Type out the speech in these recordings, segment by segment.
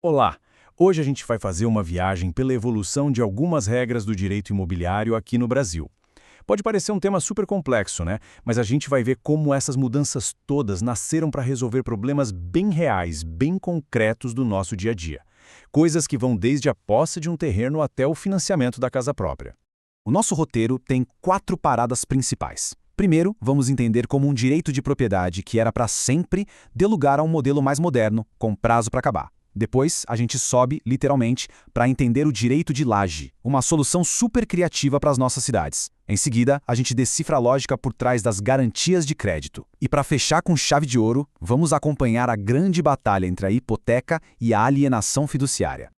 Olá! Hoje a gente vai fazer uma viagem pela evolução de algumas regras do direito imobiliário aqui no Brasil. Pode parecer um tema super complexo, né? Mas a gente vai ver como essas mudanças todas nasceram para resolver problemas bem reais, bem concretos do nosso dia a dia. Coisas que vão desde a posse de um terreno até o financiamento da casa própria. O nosso roteiro tem 4 paradas principais. Primeiro, vamos entender como um direito de propriedade que era para sempre deu lugar a um modelo mais moderno, com prazo para acabar. Depois, a gente sobe, literalmente, para entender o direito de laje, uma solução super criativa para as nossas cidades. Em seguida, a gente decifra a lógica por trás das garantias de crédito. E para fechar com chave de ouro, vamos acompanhar a grande batalha entre a hipoteca e a alienação fiduciária.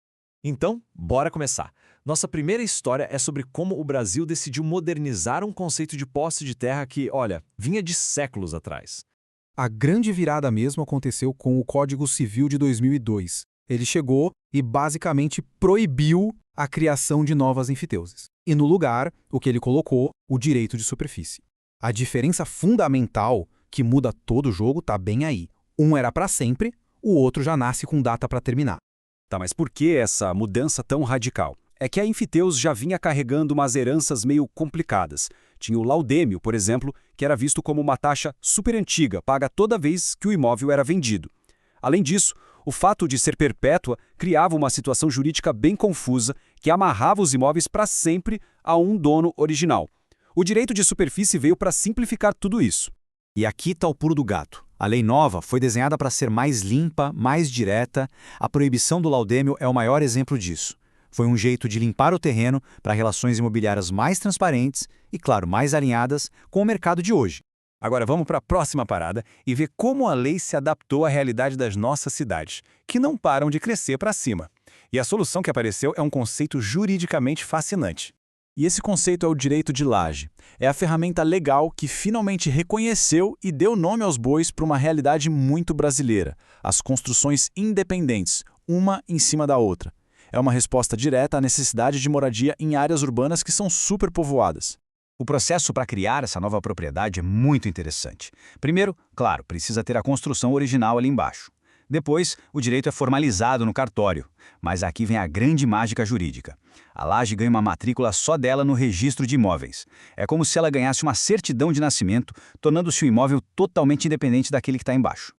Então, bora começar. Nossa primeira história é sobre como o Brasil decidiu modernizar um conceito de posse de terra que, olha, vinha de séculos atrás. A grande virada mesmo aconteceu com o Código Civil de 2002. Ele chegou e basicamente proibiu a criação de novas enfiteuses. E no lugar, o que ele colocou, o direito de superfície. A diferença fundamental que muda todo o jogo está bem aí. Um era para sempre, o outro já nasce com data para terminar. Tá, mas por que essa mudança tão radical? É que a Enfiteus já vinha carregando umas heranças meio complicadas. Tinha o laudêmio, por exemplo, que era visto como uma taxa super antiga, paga toda vez que o imóvel era vendido. Além disso, o fato de ser perpétua criava uma situação jurídica bem confusa que amarrava os imóveis para sempre a um dono original. O direito de superfície veio para simplificar tudo isso. E aqui está o pulo do gato. A lei nova foi desenhada para ser mais limpa, mais direta. A proibição do laudêmio é o maior exemplo disso. Foi um jeito de limpar o terreno para relações imobiliárias mais transparentes e, claro, mais alinhadas com o mercado de hoje. Agora vamos para a próxima parada e ver como a lei se adaptou à realidade das nossas cidades, que não param de crescer para cima. E a solução que apareceu é um conceito juridicamente fascinante. E esse conceito é o direito de laje. É a ferramenta legal que finalmente reconheceu e deu nome aos bois para uma realidade muito brasileira: as construções independentes, uma em cima da outra. É uma resposta direta à necessidade de moradia em áreas urbanas que são superpovoadas. O processo para criar essa nova propriedade é muito interessante. Primeiro, claro, precisa ter a construção original ali embaixo. Depois, o direito é formalizado no cartório. Mas aqui vem a grande mágica jurídica. A laje ganha uma matrícula só dela no registro de imóveis. É como se ela ganhasse uma certidão de nascimento, tornando-se o imóvel totalmente independente daquele que está embaixo.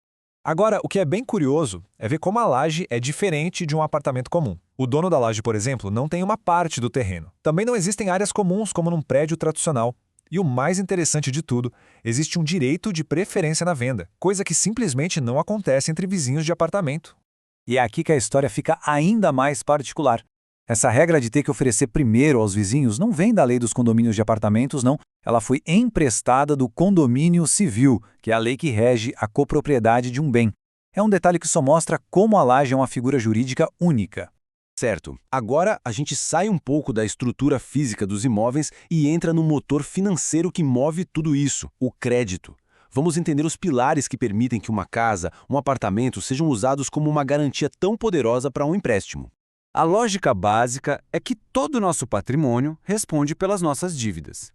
Agora, o que é bem curioso é ver como a laje é diferente de um apartamento comum. O dono da laje, por exemplo, não tem uma parte do terreno. Também não existem áreas comuns como num prédio tradicional. E o mais interessante de tudo, existe um direito de preferência na venda, coisa que simplesmente não acontece entre vizinhos de apartamento. E é aqui que a história fica ainda mais particular. Essa regra de ter que oferecer primeiro aos vizinhos não vem da lei dos condomínios de apartamentos, não. Ela foi emprestada do condomínio civil, que é a lei que rege a copropriedade de um bem. É um detalhe que só mostra como a laje é uma figura jurídica única. Certo. Agora a gente sai um pouco da estrutura física dos imóveis e entra no motor financeiro que move tudo isso, o crédito. Vamos entender os pilares que permitem que uma casa, um apartamento sejam usados como uma garantia tão poderosa para um empréstimo. A lógica básica é que todo o nosso patrimônio responde pelas nossas dívidas.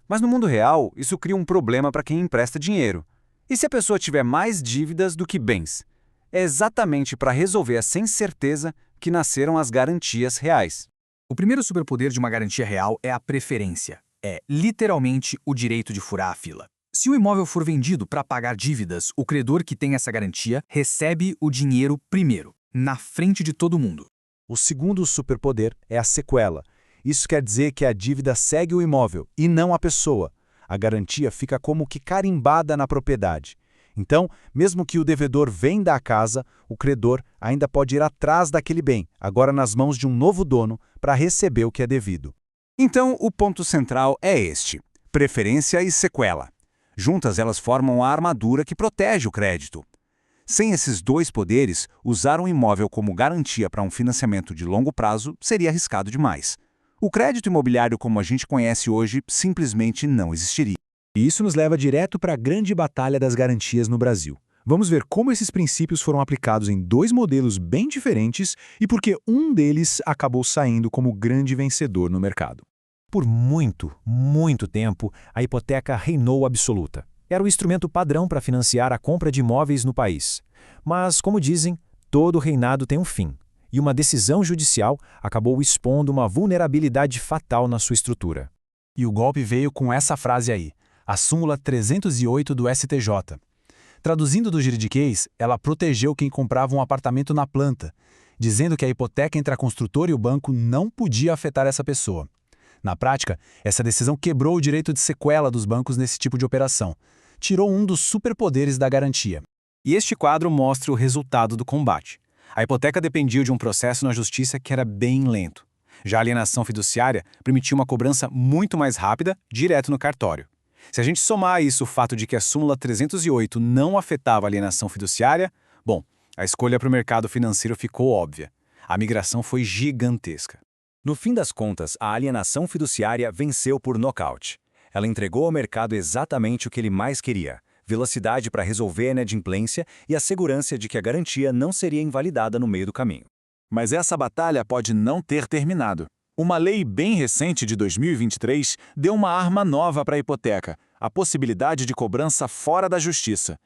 Mas no mundo real, isso cria um problema para quem empresta dinheiro. E se a pessoa tiver mais dívidas do que bens? É exatamente para resolver essa incerteza que nasceram as garantias reais. O primeiro superpoder de uma garantia real é a preferência. É, literalmente, o direito de furar a fila. Se o imóvel for vendido para pagar dívidas, o credor que tem essa garantia recebe o dinheiro primeiro, na frente de todo mundo. O segundo superpoder é a sequela. Isso quer dizer que a dívida segue o imóvel e não a pessoa. A garantia fica como que carimbada na propriedade. Então, mesmo que o devedor venda a casa, o credor ainda pode ir atrás daquele bem, agora nas mãos de um novo dono, para receber o que é devido. Então, o ponto central é este: preferência e sequela. Juntas, elas formam a armadura que protege o crédito. Sem esses dois poderes, usar um imóvel como garantia para um financiamento de longo prazo seria arriscado demais. O crédito imobiliário como a gente conhece hoje simplesmente não existiria. E isso nos leva direto para a grande batalha das garantias no Brasil. Vamos ver como esses princípios foram aplicados em 2 modelos bem diferentes e por que um deles acabou saindo como grande vencedor no mercado. Por muito, muito tempo, a hipoteca reinou absoluta. Era o instrumento padrão para financiar a compra de imóveis no país. Mas, como dizem, todo reinado tem um fim. e uma decisão judicial acabou expondo uma vulnerabilidade fatal na sua estrutura. E o golpe veio com essa frase aí, a súmula 308 do STJ. Traduzindo do juridiquês, ela protegeu quem comprava um apartamento na planta, dizendo que a hipoteca entre a construtora e o banco não podia afetar essa pessoa. Na prática, essa decisão quebrou o direito de sequela dos bancos nesse tipo de operação. Tirou um dos superpoderes da garantia. E este quadro mostra o resultado do combate. A hipoteca dependia de um processo na justiça que era bem lento. Já a alienação fiduciária permitia uma cobrança muito mais rápida, direto no cartório. Se a gente somar a isso o fato de que a súmula 308 não afetava a alienação fiduciária, bom, a escolha para o mercado financeiro ficou óbvia. A migração foi gigantesca. No fim das contas, a alienação fiduciária venceu por nocaute. Ela entregou ao mercado exatamente o que ele mais queria: velocidade para resolver a inadimplência e a segurança de que a garantia não seria invalidada no meio do caminho. Mas essa batalha pode não ter terminado. Uma lei bem recente de 2023 deu uma arma nova para a hipoteca, a possibilidade de cobrança fora da justiça.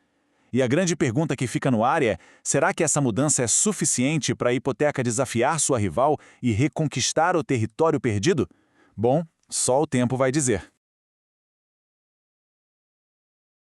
E a grande pergunta que fica no ar é: será que essa mudança é suficiente para a hipoteca desafiar sua rival e reconquistar o território perdido? Bom, só o tempo vai dizer.